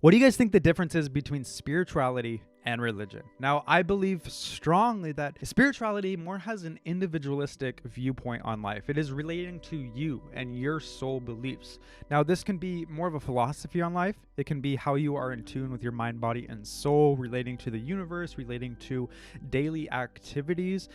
What do you guys think the difference is between spirituality and religion? Now, I believe strongly that spirituality more has an individualistic viewpoint on life. It is relating to you and your soul beliefs. Now, this can be more of a philosophy on life. It can be how you are in tune with your mind, body, and soul, relating to the universe, relating to daily activities.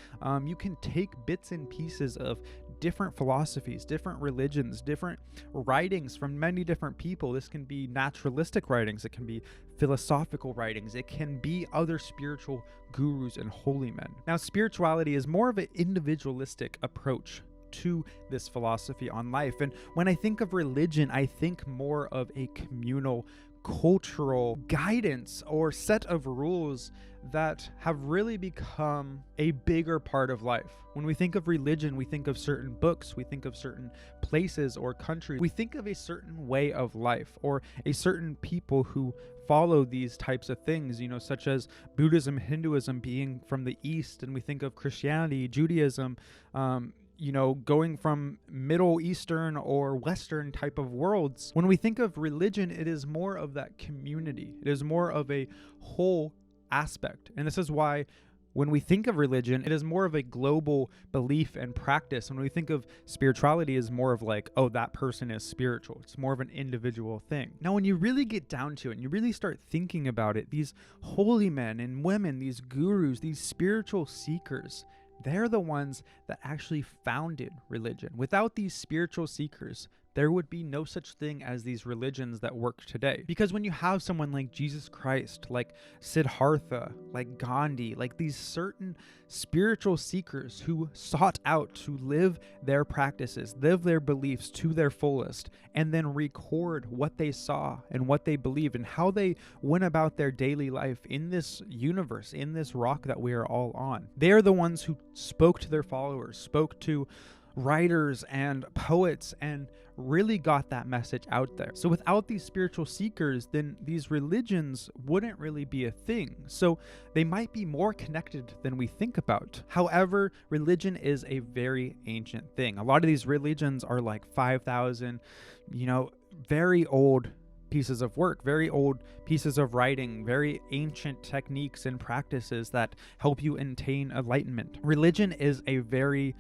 You can take bits and pieces of different philosophies, different religions, different writings from many different people. This can be naturalistic writings, it can be philosophical writings, it can be other spiritual gurus and holy men. Now, spirituality is more of an individualistic approach to this philosophy on life. And when I think of religion, I think more of a communal, cultural guidance or set of rules that have really become a bigger part of life. When we think of religion, we think of certain books, we think of certain places or countries, we think of a certain way of life or a certain people who follow these types of things, such as Buddhism, Hinduism being from the East, and we think of Christianity, Judaism, going from Middle Eastern or Western type of worlds. When we think of religion, it is more of that community. It is more of a whole aspect. And this is why when we think of religion, it is more of a global belief and practice. When we think of spirituality, is more of like, oh, that person is spiritual. It's more of an individual thing. Now, when you really get down to it and you really start thinking about it, these holy men and women, these gurus, these spiritual seekers, they're the ones that actually founded religion. Without these spiritual seekers, there would be no such thing as these religions that work today. Because when you have someone like Jesus Christ, like Siddhartha, like Gandhi, like these certain spiritual seekers who sought out to live their practices, live their beliefs to their fullest, and then record what they saw and what they believed and how they went about their daily life in this universe, in this rock that we are all on. They're the ones who spoke to their followers, spoke to writers and poets, and really got that message out there. So without these spiritual seekers, then these religions wouldn't really be a thing. So they might be more connected than we think about. However, religion is a very ancient thing. A lot of these religions are like 5,000, very old pieces of work, very old pieces of writing, very ancient techniques and practices that help you attain enlightenment. Religion is a very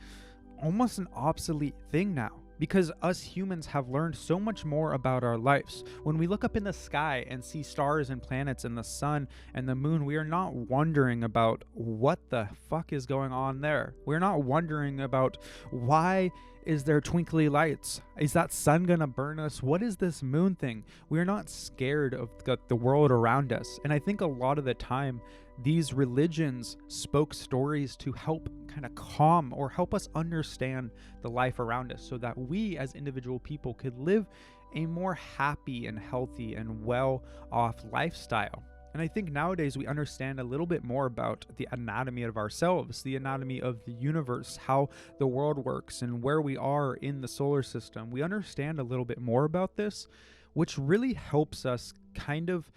almost an obsolete thing now, because us humans have learned so much more about our lives. When we look up in the sky and see stars and planets and the sun and the moon, we are not wondering about what the fuck is going on there. We're not wondering about why is there twinkly lights? Is that sun gonna burn us? What is this moon thing? We're not scared of the world around us. And I think a lot of the time, these religions spoke stories to help kind of calm or help us understand the life around us so that we as individual people could live a more happy and healthy and well-off lifestyle. And I think nowadays we understand a little bit more about the anatomy of ourselves, the anatomy of the universe, how the world works and where we are in the solar system. We understand a little bit more about this, which really helps us kind of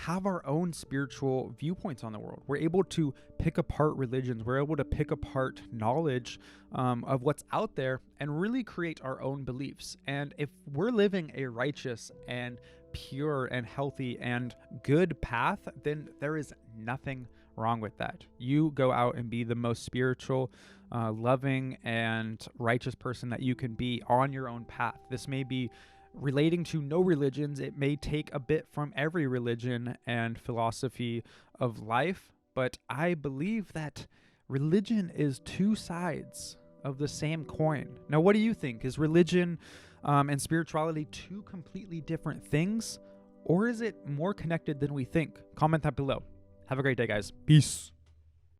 have our own spiritual viewpoints on the world. We're able to pick apart religions. We're able to pick apart knowledge of what's out there and really create our own beliefs. And if we're living a righteous and pure and healthy and good path, then there is nothing wrong with that. You go out and be the most spiritual, loving, and righteous person that you can be on your own path. This may be relating to no religions. It may take a bit from every religion and philosophy of life, but I believe that religion is two sides of the same coin. Now, what do you think? Is religion and spirituality two completely different things, or is it more connected than we think? Comment that below. Have a great day, guys. Peace.